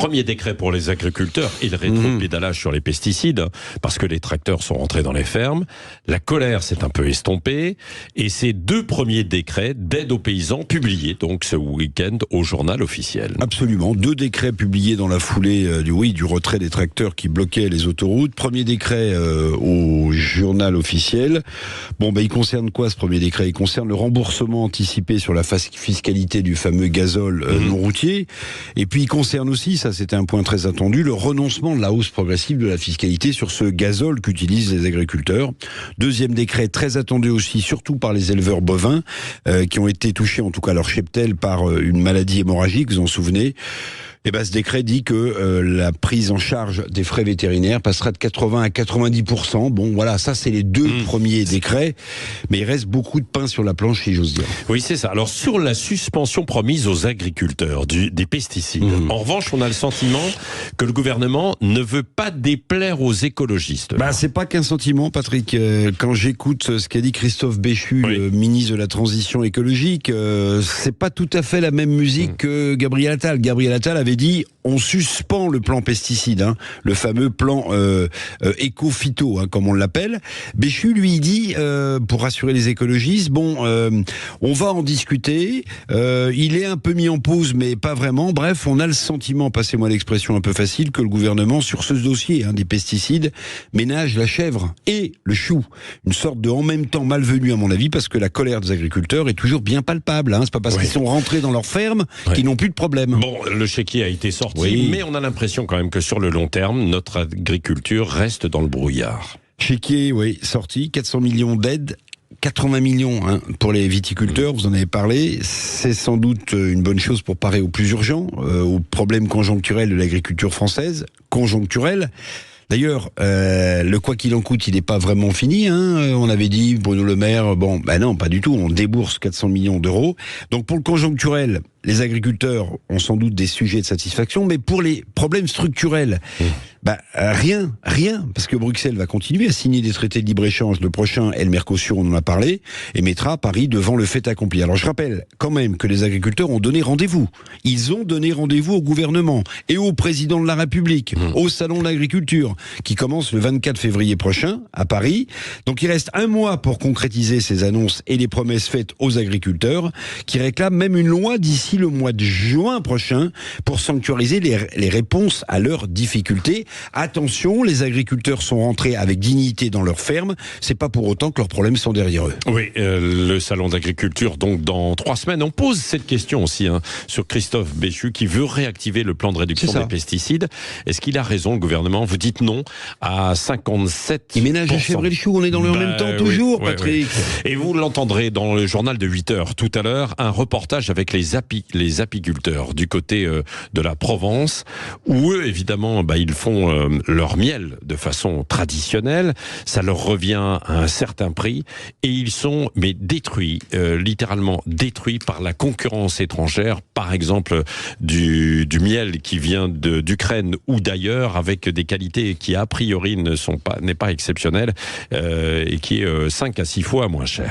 Premier décret pour les agriculteurs et le rétropédalage sur les pesticides, parce que les tracteurs sont rentrés dans les fermes. La colère s'est un peu estompée, et ces 2 premiers décrets d'aide aux paysans publiés donc ce week-end au journal officiel. Absolument, 2 décrets publiés dans la foulée du retrait des tracteurs qui bloquaient les autoroutes. Premier décret au journal officiel. Bon, il concerne quoi ce premier décret ? Il concerne le remboursement anticipé sur la fiscalité du fameux gazole non routier. Et puis il concerne aussi, ça c'était un point très attendu, le renoncement de la hausse progressive de la fiscalité sur ce gazole qu'utilisent les agriculteurs. Deuxième décret très attendu aussi, surtout par les éleveurs bovins, qui ont été touchés, en tout cas leur cheptel, par une maladie hémorragique, vous vous en souvenez. Et ce décret dit que la prise en charge des frais vétérinaires passera de 80 à 90%. Bon, voilà, ça c'est les 2 premiers décrets, mais il reste beaucoup de pain sur la planche, si j'ose dire. Oui, c'est ça. Alors, sur la suspension promise aux agriculteurs des pesticides, en revanche, on a le sentiment que le gouvernement ne veut pas déplaire aux écologistes. C'est pas qu'un sentiment, Patrick. Quand j'écoute ce qu'a dit Christophe Béchu, le ministre de la Transition écologique, c'est pas tout à fait la même musique que Gabriel Attal. Gabriel Attal avait dit on suspend le plan pesticide, le fameux plan éco-phyto, comme on l'appelle. Béchu lui dit, pour rassurer les écologistes, on va en discuter, il est un peu mis en pause mais pas vraiment. Bref, on a le sentiment, passez-moi l'expression un peu facile, que le gouvernement sur ce dossier des pesticides ménage la chèvre et le chou. Une sorte de en même temps malvenu à mon avis, parce que la colère des agriculteurs est toujours bien palpable. C'est pas parce qu'ils sont rentrés dans leur ferme qu'ils n'ont plus de problème. Bon, le chéquier a été sorti, mais on a l'impression quand même que sur le long terme, notre agriculture reste dans le brouillard. Chéquier, sorti, 400 millions d'aides. 80 millions pour les viticulteurs, vous en avez parlé. C'est sans doute une bonne chose pour parer au plus urgent, aux problèmes conjoncturels de l'agriculture française. Conjoncturel. D'ailleurs, le quoi qu'il en coûte, il n'est pas vraiment fini. On avait dit, Bruno Le Maire, non, pas du tout. On débourse 400 millions d'euros. Donc pour le conjoncturel, les agriculteurs ont sans doute des sujets de satisfaction, mais pour les problèmes structurels, rien, parce que Bruxelles va continuer à signer des traités de libre-échange. Le prochain est le Mercosur, on en a parlé, et mettra Paris devant le fait accompli. Alors je rappelle quand même que les agriculteurs ont donné rendez-vous. Ils ont donné rendez-vous au gouvernement et au président de la République, au Salon de l'Agriculture, qui commence le 24 février prochain à Paris. Donc il reste 1 mois pour concrétiser ces annonces et les promesses faites aux agriculteurs, qui réclament même une loi d'ici le mois de juin prochain pour sanctuariser les réponses à leurs difficultés. Attention, les agriculteurs sont rentrés avec dignité dans leurs fermes. C'est pas pour autant que leurs problèmes sont derrière eux. Oui, le salon d'agriculture, donc dans 3 semaines. On pose cette question aussi sur Christophe Béchu qui veut réactiver le plan de réduction des pesticides. Est-ce qu'il a raison, le gouvernement ? Vous dites non à 57%. Il ménage la chèvre et le chou, on est dans le en même temps toujours, Patrick. Et vous l'entendrez dans le journal de 8h tout à l'heure, un reportage avec les apiculteurs du côté de la Provence, où eux, évidemment, ils font leur miel de façon traditionnelle. Ça leur revient à un certain prix et ils sont détruits, littéralement détruits par la concurrence étrangère, par exemple du miel qui vient d'Ukraine ou d'ailleurs, avec des qualités qui a priori n'est pas exceptionnelles et qui est 5 à 6 fois moins cher.